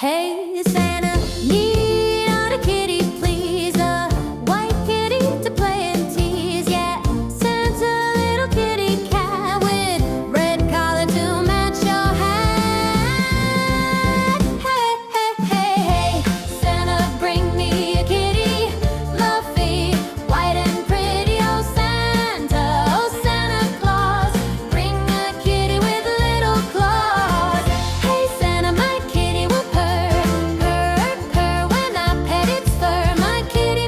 Hey Santa, need a kitty please, a white kitty to play and tease. Yeah, Santa, little kitty cat with red collar to match your hat. Hey, hey, hey, hey, Santa, bring me a kitty, fluffy, white and pretty. Oh Santa Claus, bring a kitty with little claws. Hey Santa, my kitty will purr, purr, purr when I pet its fur. My kitty,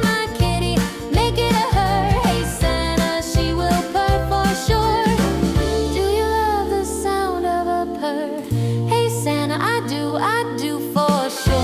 make it a her. Hey Santa, she will purr for sure. Do you love the sound of a purr? Hey Santa, I do for sure.